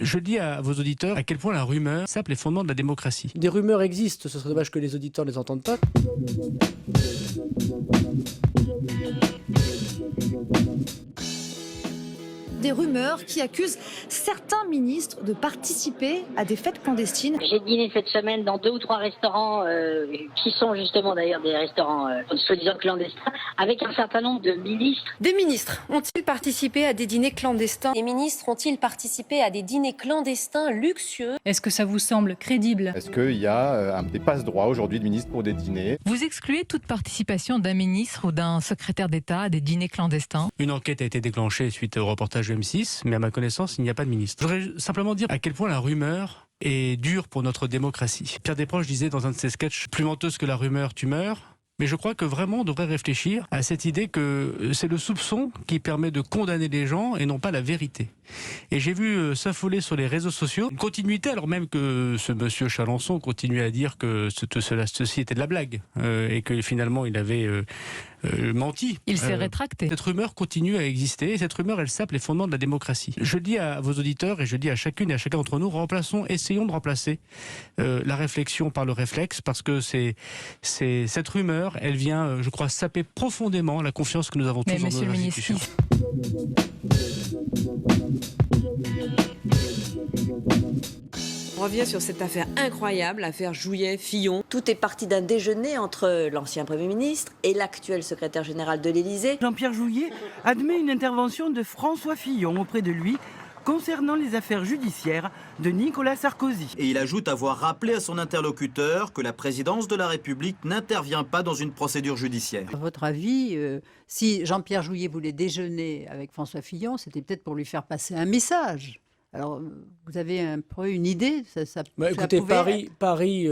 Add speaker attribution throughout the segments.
Speaker 1: Je dis à vos auditeurs à quel point la rumeur sape les fondements de la démocratie.
Speaker 2: Des rumeurs existent, ce serait dommage que les auditeurs ne les entendent pas.
Speaker 3: Des rumeurs qui accusent certains ministres de participer à des fêtes clandestines.
Speaker 4: J'ai dîné cette semaine dans 2 ou 3 restaurants qui sont justement d'ailleurs des restaurants soi-disant clandestins avec un certain nombre de ministres.
Speaker 3: Des ministres ont-ils participé à des dîners clandestins?
Speaker 5: Les ministres ont-ils participé à des dîners clandestins luxueux?
Speaker 6: Est-ce que ça vous semble crédible?
Speaker 7: Est-ce qu'il y a des passe-droits aujourd'hui de ministres pour des dîners?
Speaker 6: Vous excluez toute participation d'un ministre ou d'un secrétaire d'État à des dîners clandestins?
Speaker 1: Une enquête a été déclenchée suite au reportage de M6, mais à ma connaissance, il n'y a pas de ministre. Je voudrais simplement dire à quel point la rumeur est dure pour notre démocratie. Pierre Desproges disait dans un de ses sketchs « Plus menteuse que la rumeur, tu meurs ». Mais je crois que vraiment on devrait réfléchir à cette idée que c'est le soupçon qui permet de condamner les gens et non pas la vérité. Et j'ai vu s'affoler sur les réseaux sociaux une continuité, alors même que ce monsieur Chalençon continuait à dire que ceci était de la blague et que finalement il avait menti.
Speaker 6: Il s'est rétracté.
Speaker 1: Cette rumeur continue à exister et cette rumeur elle sape les fondements de la démocratie. Je dis à vos auditeurs et je dis à chacune et à chacun d'entre nous, essayons de remplacer la réflexion par le réflexe parce que cette rumeur elle vient, je crois, saper profondément la confiance que nous avons tous dans nos institutions.
Speaker 8: On revient sur cette affaire incroyable, l'affaire Jouillet-Fillon.
Speaker 9: Tout est parti d'un déjeuner entre l'ancien Premier ministre et l'actuel secrétaire général de l'Élysée.
Speaker 10: Jean-Pierre Jouyet admet une intervention de François Fillon auprès de lui concernant les affaires judiciaires de Nicolas Sarkozy.
Speaker 11: Et il ajoute avoir rappelé à son interlocuteur que la présidence de la République n'intervient pas dans une procédure judiciaire.
Speaker 12: À votre avis, si Jean-Pierre Jouyet voulait déjeuner avec François Fillon, c'était peut-être pour lui faire passer un message. Alors, vous avez un peu une idée
Speaker 2: Écoutez, Paris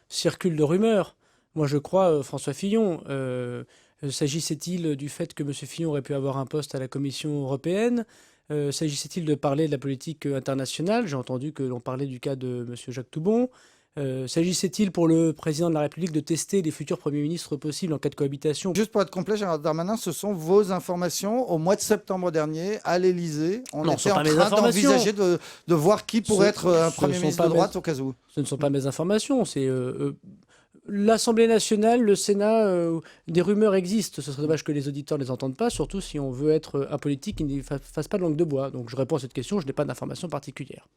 Speaker 2: circule de rumeurs. Moi, je crois François Fillon. S'agissait-il du fait que M. Fillon aurait pu avoir un poste à la Commission européenne ? S'agissait-il de parler de la politique internationale? J'ai entendu que l'on parlait du cas de M. Jacques Toubon. S'agissait-il pour le président de la République de tester les futurs premiers ministres possibles en cas de cohabitation?
Speaker 13: Juste pour être complet, Gérald Darmanin, ce sont vos informations. Au mois de septembre dernier, à l'Élysée, on était en train d'envisager de voir qui pourrait être un Premier ministre de droite au cas où.
Speaker 2: Ce ne sont pas mes informations, c'est... L'Assemblée nationale, le Sénat, des rumeurs existent. Ce serait dommage que les auditeurs ne les entendent pas, surtout si on veut être un politique qui ne fasse pas de langue de bois. Donc je réponds à cette question, je n'ai pas d'informations particulières.